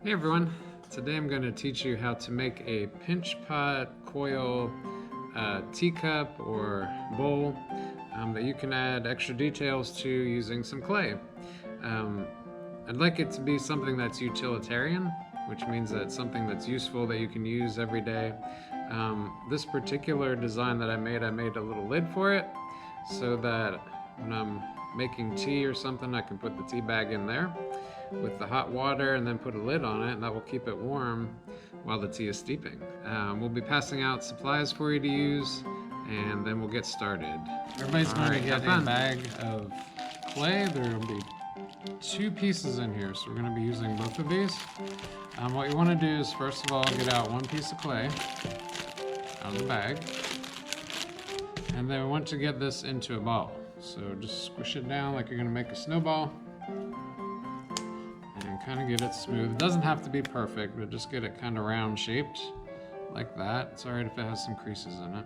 Hey everyone, today I'm going to teach you how to make a pinch pot coil teacup or bowl that you can add extra details to using some clay. I'd like it to be something that's utilitarian, which means that it's something that's useful that you can use every day. This particular design that I made a little lid for it so that when I'm making tea or something I can put the tea bag in there with the hot water and then put a lid on it, and that will keep it warm while the tea is steeping. We'll be passing out supplies for you to use, and then we'll get started. Everybody's going to get a bag of clay. There will be 2 pieces in here, so we're going to be using both of these. What you want to do is first of all get out 1 piece of clay out of the bag, and then we want to get this into a ball. So just squish it down like you're going to make a snowball. And kind of get it smooth. It doesn't have to be perfect, but just get it kind of round shaped like that. It's alright if it has some creases in it.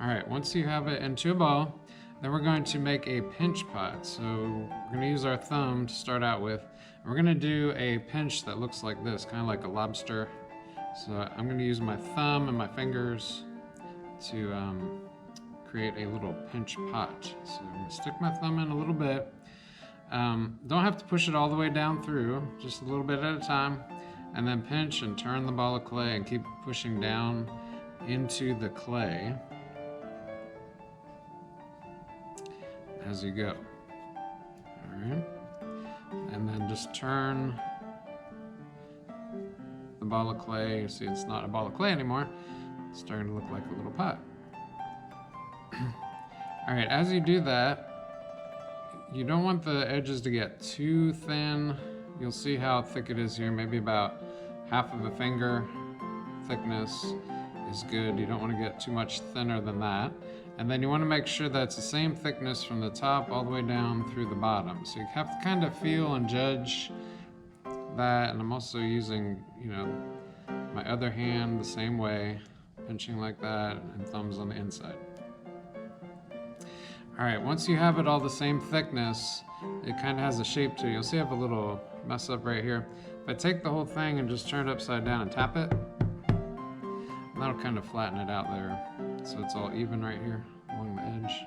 Alright, once you have it into a ball, then we're going to make a pinch pot. So we're going to use our thumb to start out with. And we're going to do a pinch that looks like this, kind of like a lobster. So I'm going to use my thumb and my fingers to create a little pinch pot. So I'm going to stick my thumb in a little bit. Don't have to push it all the way down through, just a little bit at a time, and then pinch and turn the ball of clay and keep pushing down into the clay as you go. Alright, and then just turn the ball of clay. You see it's not a ball of clay anymore, it's starting to look like a little pot. Alright, as you do that, you don't want the edges to get too thin. You'll see how thick it is here, maybe about half of a finger thickness is good. You don't want to get too much thinner than that. And then you want to make sure that it's the same thickness from the top all the way down through the bottom. So you have to kind of feel and judge that. And I'm also using, my other hand the same way, pinching like that, and thumbs on the inside. Alright, once you have it all the same thickness, it kind of has a shape to it. You'll see I have a little mess up right here. If I take the whole thing and just turn it upside down and tap it, that'll kind of flatten it out there. So it's all even right here along the edge.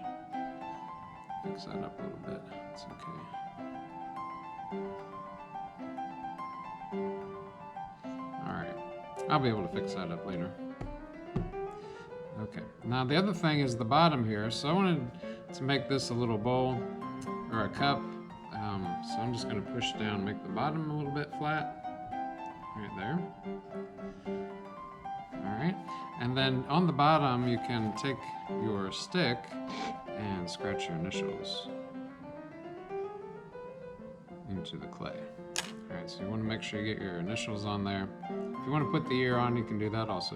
Fix that up a little bit. It's okay. Alright, I'll be able to fix that up later. Okay, now the other thing is the bottom here. So I wanted to make this a little bowl or a cup. So I'm just going to push down, make the bottom a little bit flat, right there. Alright, and then on the bottom you can take your stick and scratch your initials into the clay. Alright, so you want to make sure you get your initials on there. If you want to put the year on, you can do that also.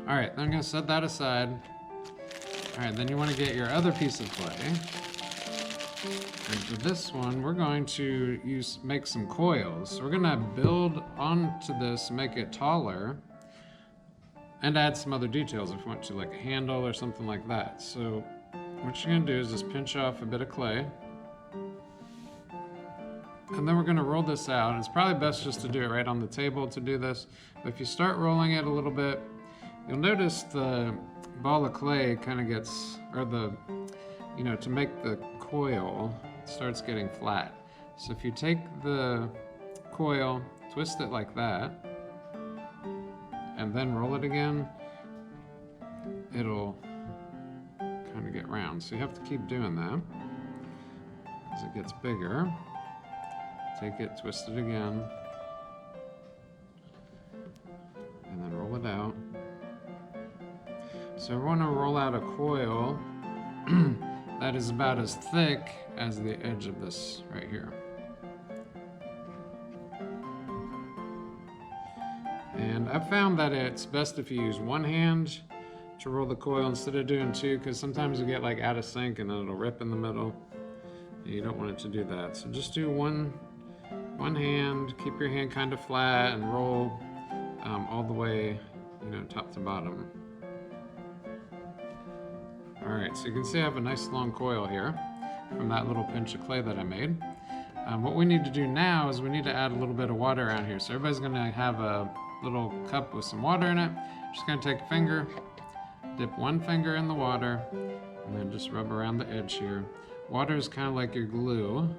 Alright, then I'm going to set that aside. Alright, then you want to get your other piece of clay. And for this one, we're going to make some coils. So we're going to build onto this, make it taller, and add some other details if you want to, like a handle or something like that. So what you're going to do is just pinch off a bit of clay. And then we're going to roll this out. It's probably best just to do it right on the table to do this. But if you start rolling it a little bit, you'll notice the ball of clay kind of gets, or to make the coil, it starts getting flat. So if you take the coil, twist it like that, and then roll it again, it'll kind of get round. So you have to keep doing that as it gets bigger. Take it, twist it again, and then roll it out. So we want to roll out a coil that is about as thick as the edge of this right here. And I've found that it's best if you use one hand to roll the coil instead of doing 2, because sometimes you get like out of sync and then it'll rip in the middle. And you don't want it to do that. So just do one hand, keep your hand kind of flat, and roll all the way, top to bottom. Alright, so you can see I have a nice long coil here from that little pinch of clay that I made. What we need to do now is we need to add a little bit of water around here. So everybody's gonna have a little cup with some water in it. Just gonna take a finger, dip one finger in the water, and then just rub around the edge here. Water is kind of like your glue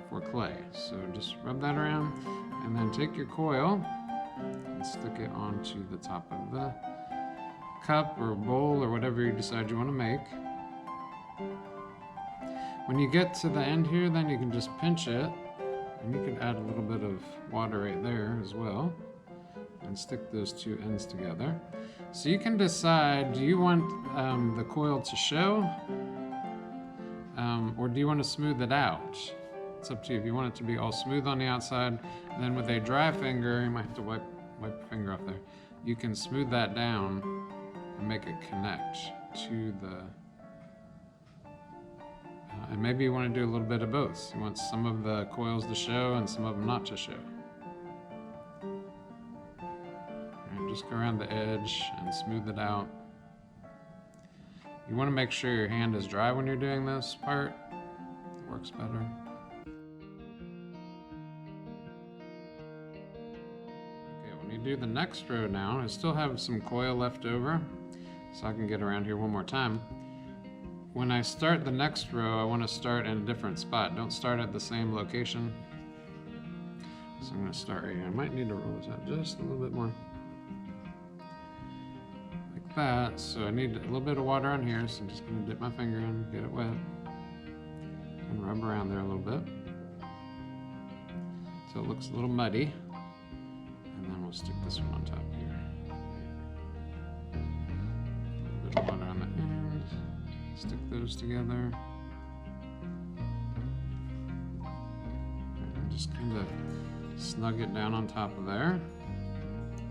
for clay. So just rub that around, and then take your coil and stick it onto the top of the cup or bowl or whatever you decide you want to make. When you get to the end here, then you can just pinch it, and you can add a little bit of water right there as well, and stick those two ends together. So you can decide, do you want the coil to show, or do you want to smooth it out? It's up to you. If you want it to be all smooth on the outside, and then with a dry finger, you might have to wipe your finger off there, you can smooth that down and make it connect to the, and maybe you want to do a little bit of both. You want some of the coils to show and some of them not to show. And just go around the edge and smooth it out. You want to make sure your hand is dry when you're doing this part. It works better. Okay, when you do the next row now, I still have some coil left over, so I can get around here one more time. When I start the next row, I want to start in a different spot. Don't start at the same location. So I'm going to start right here. I might need to roll this out just a little bit more. Like that. So I need a little bit of water on here, so I'm just going to dip my finger in, get it wet, and rub around there a little bit so it looks a little muddy. And then we'll stick this one on top here. A little bit of water on the end. Stick those together. And just kind of snug it down on top of there.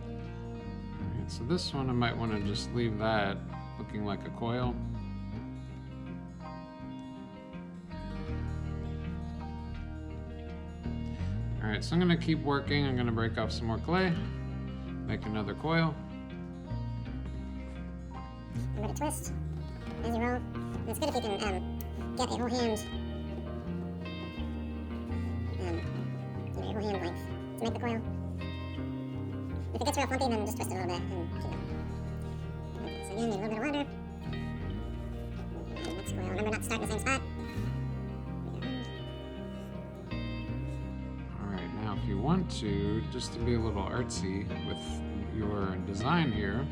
Alright, so this one I might want to just leave that looking like a coil. Alright, so I'm going to keep working. I'm going to break off some more clay, make another coil. Remember to twist as you roll. And it's good if you can get a whole hand, your whole hand length to make the coil. If it gets real funky, then just twist it a little bit and keep it. Okay, so again, you need a little bit of water. And next coil. Remember not to start in the same spot. Alright, now if you want to, just to be a little artsy with your design here,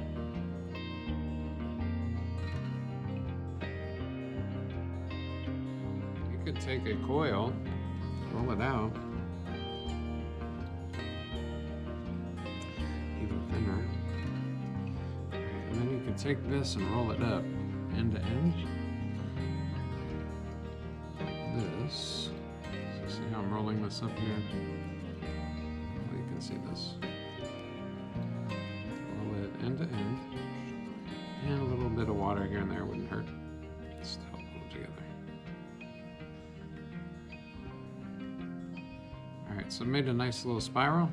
you could take a coil, roll it out, even thinner, and then you can take this and roll it up end to end. This, so see how I'm rolling this up here? Well, you can see this. Roll it end to end, and a little bit of water here and there wouldn't hurt. Just help hold it together. Alright, so I made a nice little spiral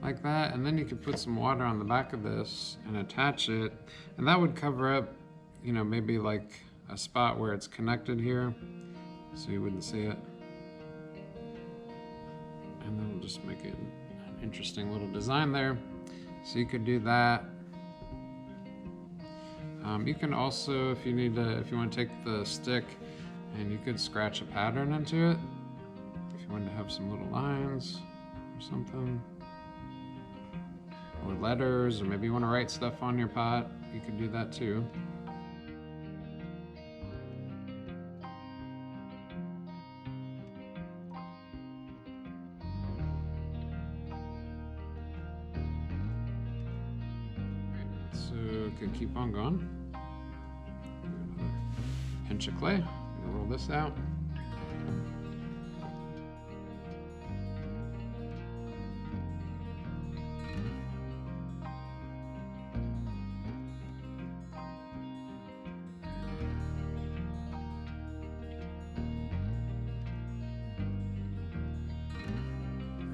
like that, and then you could put some water on the back of this and attach it, and that would cover up, you know, maybe like a spot where it's connected here so you wouldn't see it, and then we'll just make it an interesting little design there. So you could do that. You can also, if you want to take the stick and you could scratch a pattern into it. If you wanted to have some little lines or something, or letters, or maybe you want to write stuff on your pot, you could do that too. So could keep on going. Another pinch of clay. I'm gonna roll this out.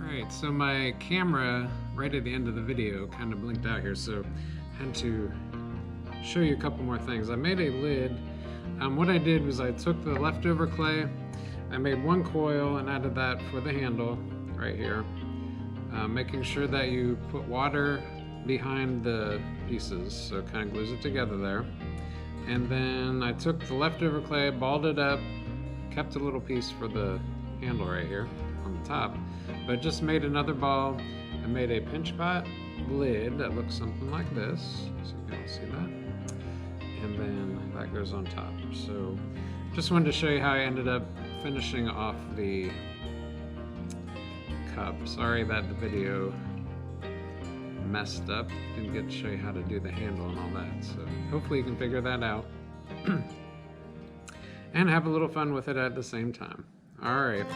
Alright, so my camera right at the end of the video kind of blinked out here, so I had to show you a couple more things. I made a lid. What I did was I took the leftover clay, I made one coil and added that for the handle right here, making sure that you put water behind the pieces so it kind of glues it together there. And then I took the leftover clay, balled it up, kept a little piece for the handle right here on the top, but just made another ball. I made a pinch pot lid that looks something like this, so you can all see that, and then that goes on top. So just wanted to show you how I ended up finishing off the cup. Sorry that the video messed up, didn't get to show you how to do the handle and all that, so hopefully you can figure that out and have a little fun with it at the same time. All right.